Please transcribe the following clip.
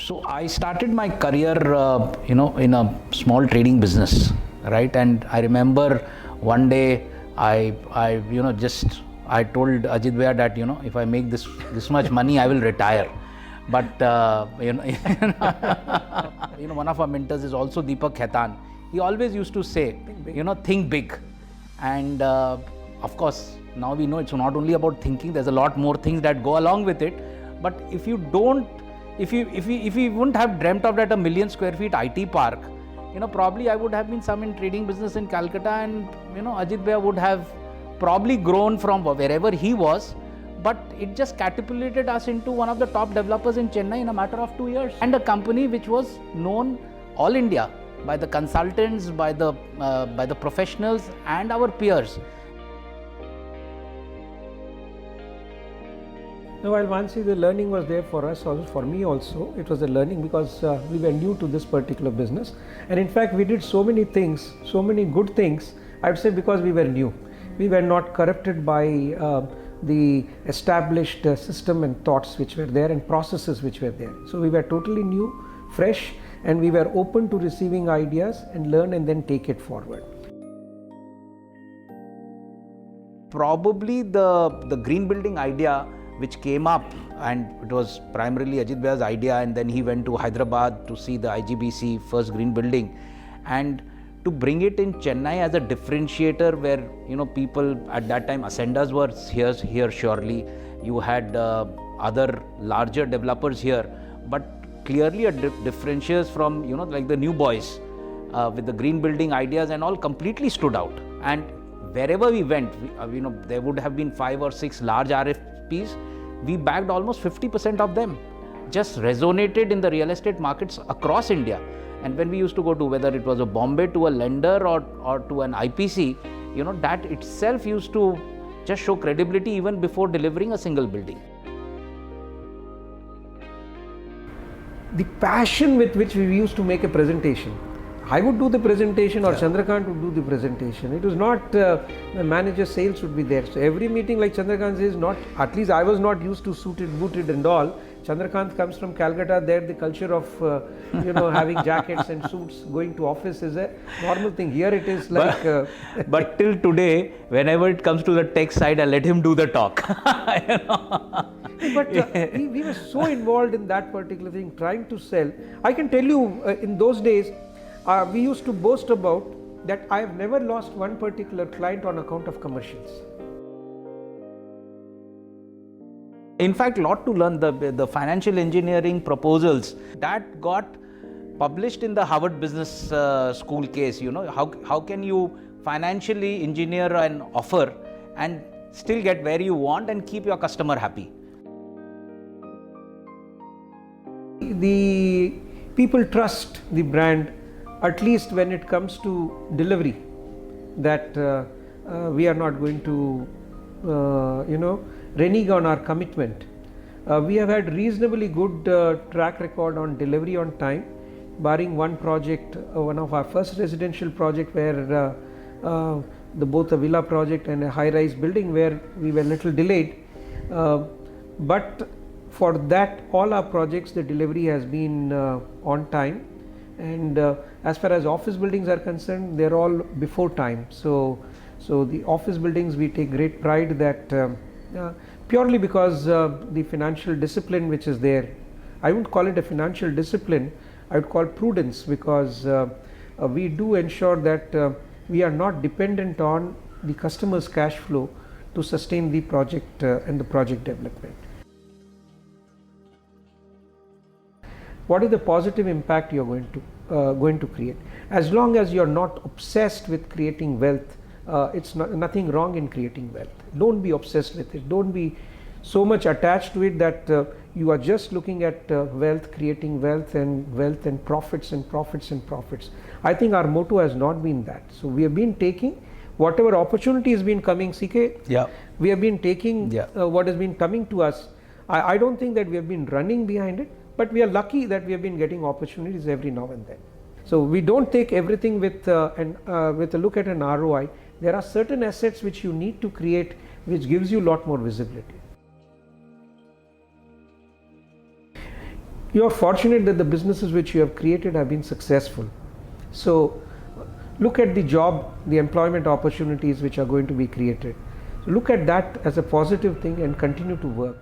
So I started my career, in a small trading business, right? And I remember one day I told Ajit Bhaiya that if I make this much money, I will retire. But one of our mentors is also Deepak Khaitan. He always used to say, think big. And of course, now we know it's not only about thinking. There's a lot more things that go along with it. But if you wouldn't have dreamt of that a million square feet IT park, probably I would have been some in trading business in Calcutta, and Ajit Bhaiya would have probably grown from wherever he was. But it just catapulted us into one of the top developers in Chennai in a matter of 2 years, and a company which was known all India by the consultants, by the professionals, and our peers. No, while Mansi, the learning was there for us, also for me also. It was a learning because we were new to this particular business. And in fact, we did so many things, so many good things, I would say, because we were new. We were not corrupted by the established system and thoughts which were there and processes which were there. So we were totally new, fresh, and we were open to receiving ideas and learn and then take it forward. Probably the green building idea which came up, and it was primarily Ajit Bhaiya's idea, and then he went to Hyderabad to see the IGBC first green building, and to bring it in Chennai as a differentiator where people at that time, Ascendas were here surely, you had other larger developers here, but clearly a differentiates from like the new boys with the green building ideas and all completely stood out. And wherever we went, there would have been 5 or 6 large RFPs. We bagged almost 50% of them. Just resonated in the real estate markets across India. And when we used to go to, whether it was a Bombay to a lender or to an IPC, that itself used to just show credibility even before delivering a single building. The passion with which we used to make a presentation. I would do the presentation, or Chandrakant would do the presentation. It was not the manager sales would be there. So every meeting, like Chandrakant says, not, at least I was not used to suited, booted and all. Chandrakant comes from Calcutta. There the culture of having jackets and suits, going to office is a normal thing. Here it is like but till today, whenever it comes to the tech side, I let him do the talk. But we were so involved in that particular thing, trying to sell. I can tell you, in those days, we used to boast about that I have never lost one particular client on account of commercials. In fact, lot to learn. The financial engineering proposals that got published in the Harvard Business School case. How can you financially engineer an offer and still get where you want and keep your customer happy? The people trust the brand, at least when it comes to delivery, that we are not going to renege on our commitment. We have had reasonably good track record on delivery on time, barring one project, one of our first residential project where both a villa project and a high-rise building where we were a little delayed. But for that, all our projects, the delivery has been on time. And as far as office buildings are concerned, they're all before time. So the office buildings, we take great pride that purely because the financial discipline which is there. I wouldn't call it a financial discipline, I would call prudence, because we do ensure that we are not dependent on the customer's cash flow to sustain the project and the project development. What is the positive impact you are going to create? As long as you are not obsessed with creating wealth, it's nothing wrong in creating wealth. Don't be obsessed with it. Don't be so much attached to it that you are just looking at wealth, creating wealth and profits and profits and profits. I think our motto has not been that. So we have been taking whatever opportunity has been coming, CK. Yeah. We have been taking what has been coming to us. I don't think that we have been running behind it, but we are lucky that we have been getting opportunities every now and then. So we don't take everything with a look at an ROI. There are certain assets which you need to create, which gives you a lot more visibility. You are fortunate that the businesses which you have created have been successful. So look at the job, the employment opportunities which are going to be created. Look at that as a positive thing and continue to work.